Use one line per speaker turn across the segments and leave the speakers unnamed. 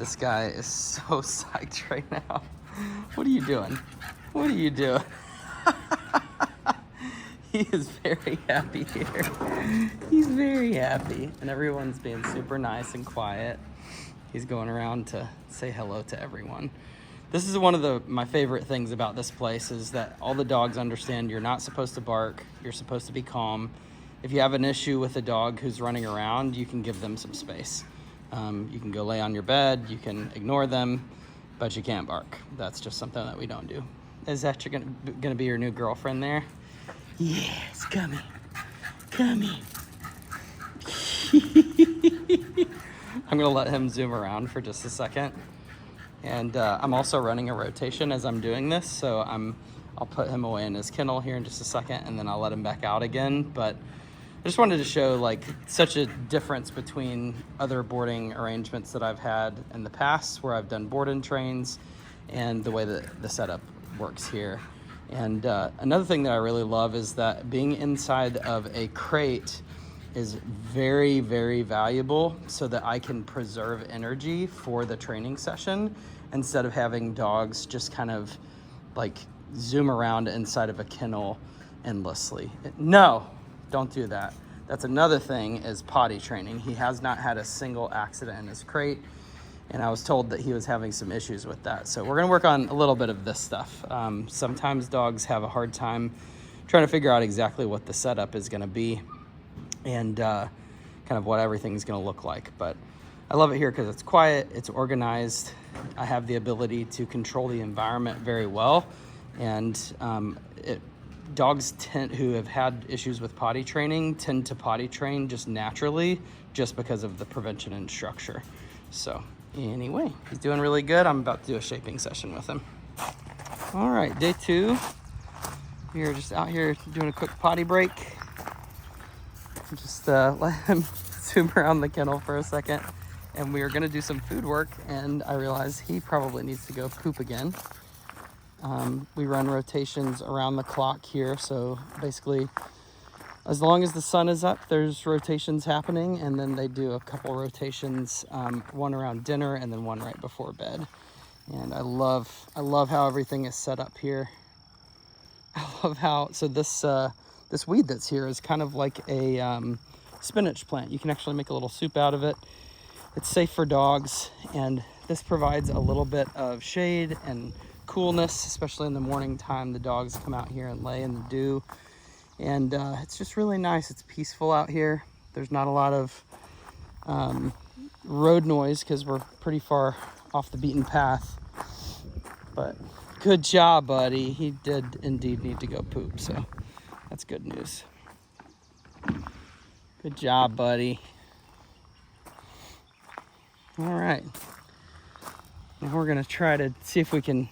This guy is so psyched right now. What are you doing? What are you doing? He is very happy here. He's very happy. And everyone's being super nice and quiet. He's going around to say hello to everyone. This is one of my favorite things about this place is that all the dogs understand you're not supposed to bark. You're supposed to be calm. If you have an issue with a dog who's running around, you can give them some space. You can go lay on your bed. You can ignore them, but you can't bark. That's just something that we don't do. Is that gonna be your new girlfriend there? Yes, come here. Come here. I'm gonna let him zoom around for just a second. And I'm also running a rotation as I'm doing this, so I'll put him away in his kennel here in just a second, and then I'll let him back out again. But I just wanted to show like such a difference between other boarding arrangements that I've had in the past where I've done board and trains and the way that the setup works here. And another thing that I really love is that being inside of a crate is very, very valuable so that I can preserve energy for the training session instead of having dogs just kind of like zoom around inside of a kennel endlessly. No, don't do that. That's another thing is potty training. He has not had a single accident in his crate, and I was told that he was having some issues with that. So we're gonna work on a little bit of this stuff. Sometimes dogs have a hard time trying to figure out exactly what the setup is gonna be and kind of what everything's gonna look like. But I love it here because it's quiet, it's organized. I have the ability to control the environment very well. And dogs who have had issues with potty training tend to potty train just naturally just because of the prevention and structure. So anyway, he's doing really good. I'm about to do a shaping session with him. All right, day 2. We're just out here doing a quick potty break. Just let him zoom around the kennel for a second. And we are gonna do some food work, and I realize he probably needs to go poop again. We run rotations around the clock here, so basically as long as the sun is up, there's rotations happening, and then they do a couple rotations, one around dinner and then one right before bed. And I love how everything is set up here. I love how, so this weed that's here is kind of like a spinach plant. You can actually make a little soup out of it. It's safe for dogs, and this provides a little bit of shade and coolness, especially in the morning time. The dogs come out here and lay in the dew, and it's just really nice. It's peaceful out here. There's not a lot of road noise because we're pretty far off the beaten path. But good job, buddy. He did indeed need to go poop, so that's good news. Good job, buddy. All right, now we're gonna try to see if we can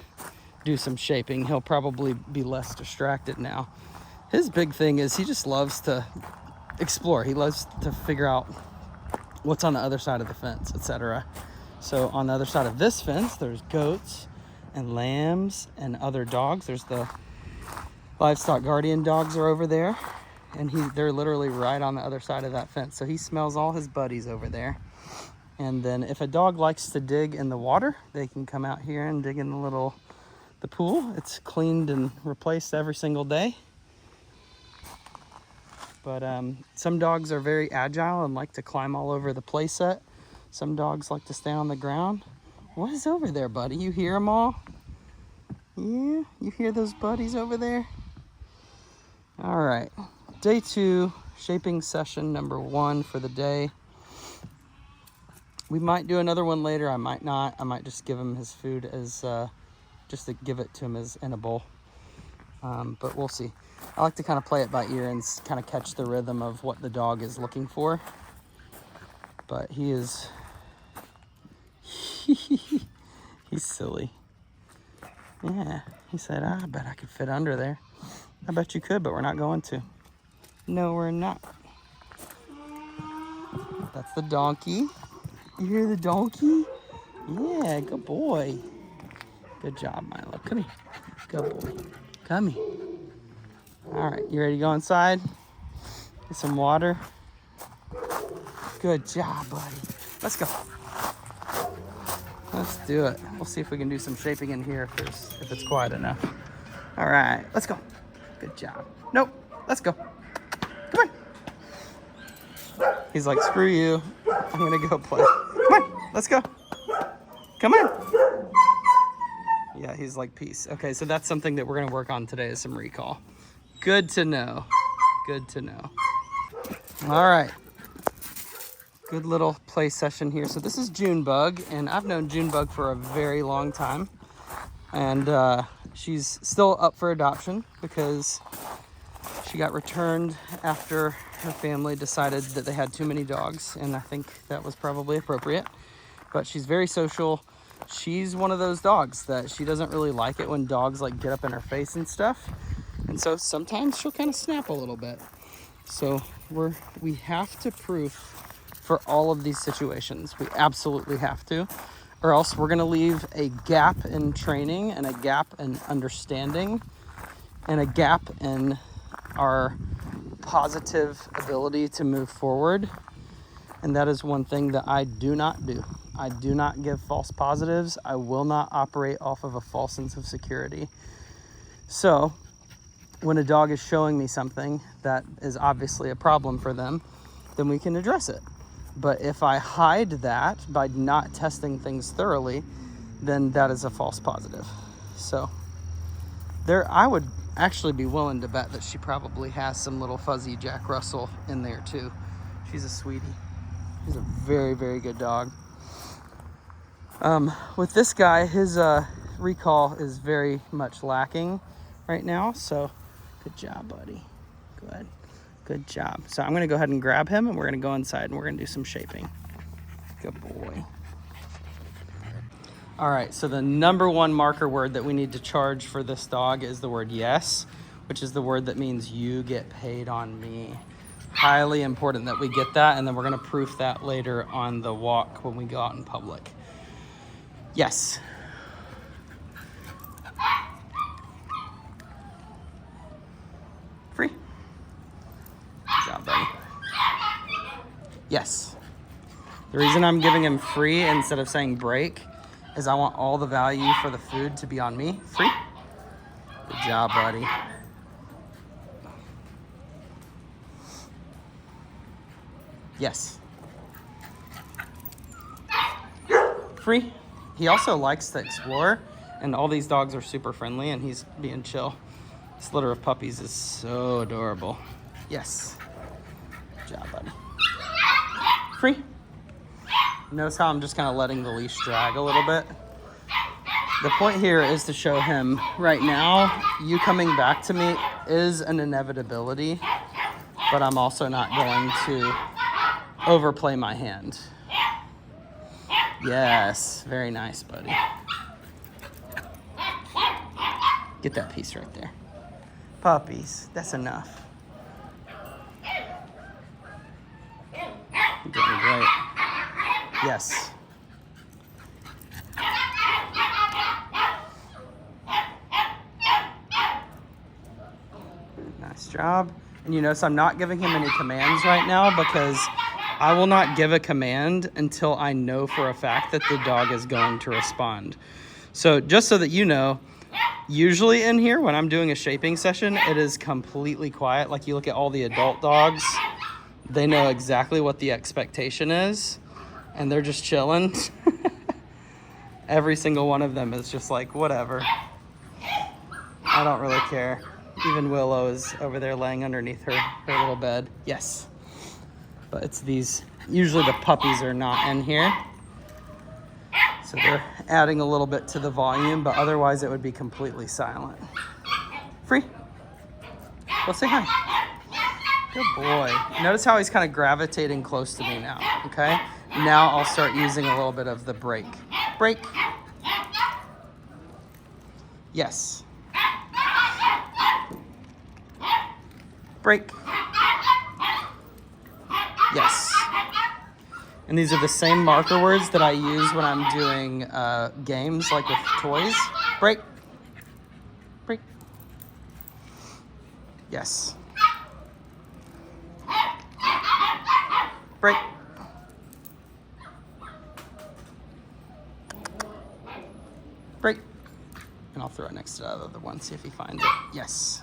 do some shaping. He'll probably be less distracted now. His big thing is he just loves to explore. He loves to figure out what's on the other side of the fence, etc. So on the other side of this fence, there's goats and lambs and other dogs. There's the livestock guardian dogs are over there, and they're literally right on the other side of that fence. So he smells all his buddies over there. And then if a dog likes to dig in the water, they can come out here and dig in the pool. It's cleaned and replaced every single day. But some dogs are very agile and like to climb all over the play set. Some dogs like to stay on the ground. What is over there, buddy? You hear them all? Yeah, you hear those buddies over there? All right, day 2, shaping session number 1 for the day. We might do another one later. I might not. I might just give him his food as, just to give it to him as in a bowl. But we'll see. I like to kind of play it by ear and kind of catch the rhythm of what the dog is looking for. But he's silly. Yeah, he said, I bet I could fit under there. I bet you could, but we're not going to. No, we're not. That's the donkey. You hear the donkey? Yeah, good boy. Good job, Milo. Come here. Good boy. Come here. All right, you ready to go inside? Get some water. Good job, buddy. Let's go. Let's do it. We'll see if we can do some shaping in here if it's quiet enough. All right, let's go. Good job. Nope, let's go. Come on. He's like, screw you. I'm gonna go play. Come on, let's go. Come on. Yeah, he's like, peace. Okay, so that's something that we're gonna work on today is some recall. Good to know. Good to know. All right. Good little play session here. So this is Junebug, and I've known Junebug for a very long time. And she's still up for adoption because she got returned after her family decided that they had too many dogs, and I think that was probably appropriate. But she's very social. She's one of those dogs that she doesn't really like it when dogs like get up in her face and stuff. And so sometimes she'll kind of snap a little bit. So we have to proof for all of these situations. We absolutely have to, or else we're gonna leave a gap in training and a gap in understanding and a gap in our positive ability to move forward. And that is one thing that I do not do. I do not give false positives. I will not operate off of a false sense of security. So when a dog is showing me something that is obviously a problem for them, then we can address it. But if I hide that by not testing things thoroughly, then that is a false positive. So I would actually be willing to bet that she probably has some little fuzzy Jack Russell in there too. She's a sweetie. She's a very, very good dog. With this guy, his recall is very much lacking right now. So good job, buddy. Good job. So I'm gonna go ahead and grab him and we're gonna go inside and we're gonna do some shaping. Good boy. All right, so the number one marker word that we need to charge for this dog is the word yes, which is the word that means you get paid on me. Highly important that we get that, and then we're gonna proof that later on the walk when we go out in public. Yes. Free. Good job, buddy. Yes. The reason I'm giving him free instead of saying break is I want all the value for the food to be on me. Free. Good job, buddy. Yes. Free. He also likes to explore, and all these dogs are super friendly, and he's being chill. This litter of puppies is so adorable. Yes. Good job, buddy. Free. Notice how I'm just kind of letting the leash drag a little bit. The point here is to show him right now, you coming back to me is an inevitability, but I'm also not going to overplay my hand. Yes, very nice, buddy. Get that piece right there. Puppies, that's enough. You're doing great. Yes. Nice job. And you notice I'm not giving him any commands right now because I will not give a command until I know for a fact that the dog is going to respond. So just so that you know, usually in here when I'm doing a shaping session, it is completely quiet. Like you look at all the adult dogs, they know exactly what the expectation is and they're just chilling. Every single one of them is just like, whatever. I don't really care. Even Willow is over there laying underneath her little bed. Yes. But it's these, usually the puppies are not in here. So they're adding a little bit to the volume, but otherwise it would be completely silent. Free. Go say hi. Good boy. Notice how he's kind of gravitating close to me now, okay? Now I'll start using a little bit of the break. Break. Yes. Break. Yes. And these are the same marker words that I use when I'm doing games, like with toys. Break. Break. Yes. Break. Break. And I'll throw it next to the other one, see if he finds it. Yes.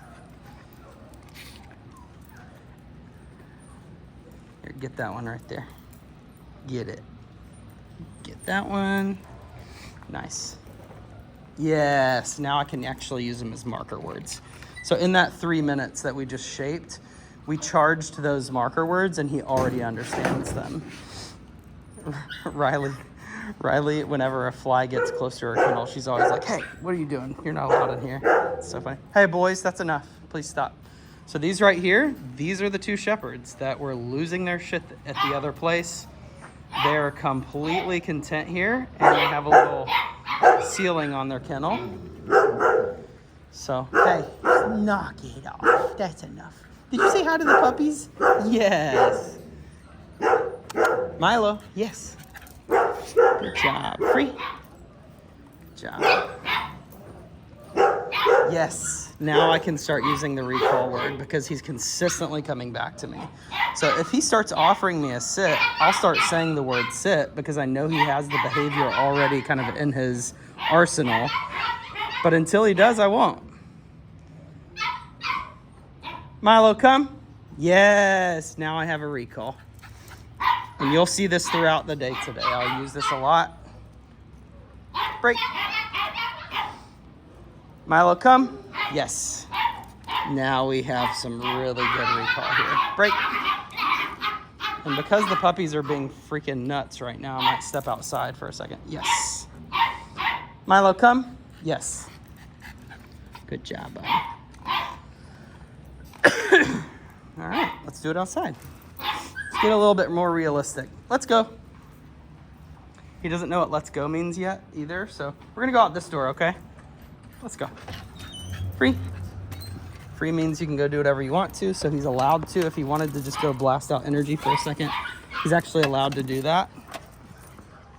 Here, get that one right there. Get it. Get that one. Nice. Yes, now I can actually use them as marker words. So in that 3 minutes that we just shaped, we charged those marker words and he already understands them. Riley, whenever a fly gets close to her kennel, she's always like, hey, what are you doing? You're not allowed in here. It's so funny. Hey, boys, that's enough. Please stop. So these right here, these are the 2 shepherds that were losing their shit at the other place. They're completely content here, and they have a little ceiling on their kennel. So, hey, knock it off. That's enough. Did you say hi to the puppies? Yes. Milo, yes. Good job. Free. Good job. Yes. Now I can start using the recall word because he's consistently coming back to me. So if he starts offering me a sit, I'll start saying the word sit because I know he has the behavior already kind of in his arsenal. But until he does, I won't. Milo, come. Yes. Now I have a recall. And you'll see this throughout the day today. I'll use this a lot. Break. Milo, come. Yes. Now we have some really good recall here. Break. And because the puppies are being freaking nuts right now, I might step outside for a second. Yes. Milo, come. Yes. Good job, buddy. All right, let's do it outside. Let's get a little bit more realistic. Let's go. He doesn't know what let's go means yet either, so we're gonna go out this door, okay? Let's go. Free. Free means you can go do whatever you want to, so he's allowed to. If he wanted to just go blast out energy for a second, he's actually allowed to do that.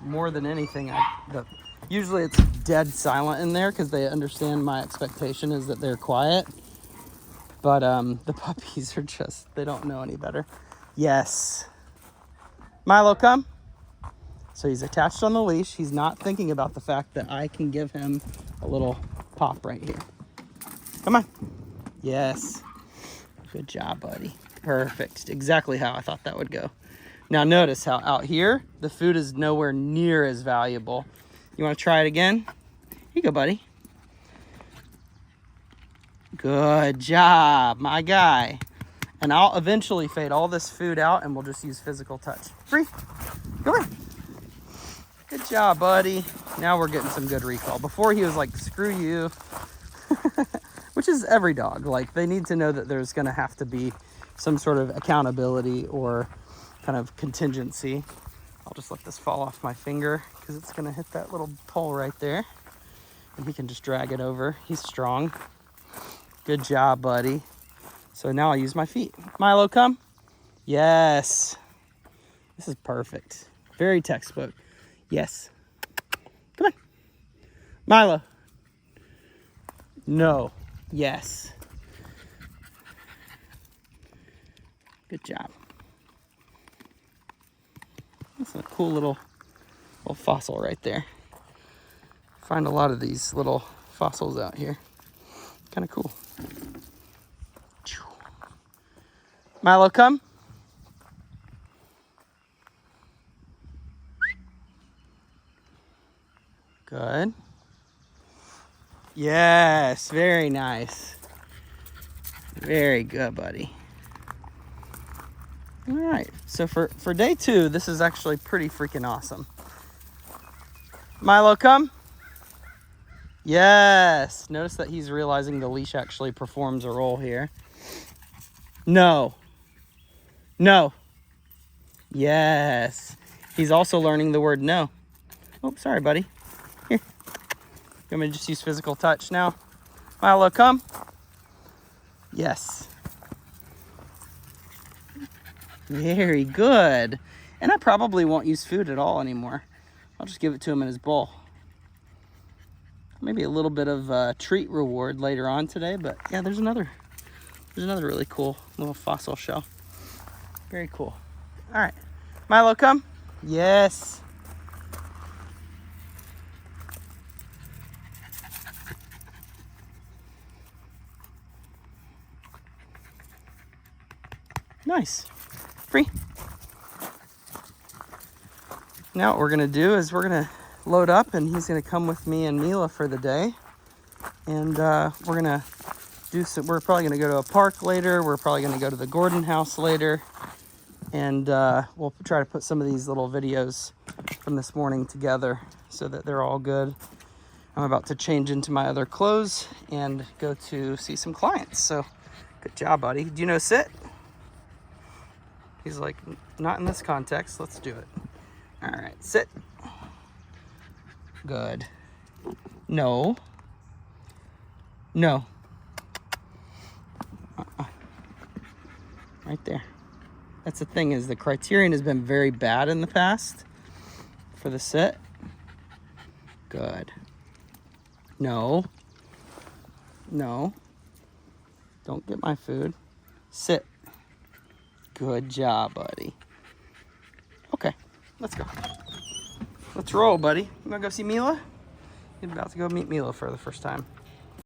More than anything, usually it's dead silent in there because they understand my expectation is that they're quiet. But the puppies are just, they don't know any better. Yes. Milo, come. So he's attached on the leash. He's not thinking about the fact that I can give him a little pop right here. Come on. Yes. Good job, buddy. Perfect. Exactly how I thought that would go. Now notice how out here, the food is nowhere near as valuable. You want to try it again? Here you go, buddy. Good job, my guy. And I'll eventually fade all this food out and we'll just use physical touch. Free. Come on. Good job, buddy. Now we're getting some good recall. Before he was like, screw you. Which is every dog. Like, they need to know that there's going to have to be some sort of accountability or kind of contingency. I'll just let this fall off my finger because it's going to hit that little pole right there. And he can just drag it over. He's strong. Good job, buddy. So now I use my feet. Milo, come. Yes. This is perfect. Very textbook. Yes. Come on. Milo. No. Yes. Good job. That's a cool little fossil right there. Find a lot of these little fossils out here. Kind of cool. Milo, come. Good. Yes, very nice. Very good, buddy. All right, so for day 2, this is actually pretty freaking awesome. Milo, come. Yes. Notice that he's realizing the leash actually performs a role here. No. No. Yes. He's also learning the word no. Oh, sorry, buddy. Here. You want me to just use physical touch now? Milo, come. Yes. Very good. And I probably won't use food at all anymore. I'll just give it to him in his bowl. Maybe a little bit of a treat reward later on today, but yeah, there's another really cool little fossil shell. Very cool. All right. Milo, come. Yes. Nice. Free. Now what we're gonna do is we're gonna load up and he's gonna come with me and Mila for the day. And we're gonna we're probably gonna go to a park later. We're probably gonna go to the Gordon house later. And we'll try to put some of these little videos from this morning together so that they're all good. I'm about to change into my other clothes and go to see some clients. So good job, buddy. Do you know sit? He's like, not in this context. Let's do it. All right, sit. Good. No. No. Right there. That's the thing, is the criterion has been very bad in the past for the sit. Good. No. No. Don't get my food. Sit. Good job, buddy. Okay, let's go. Let's roll, buddy. You wanna go see Mila? You're about to go meet Mila for the first time.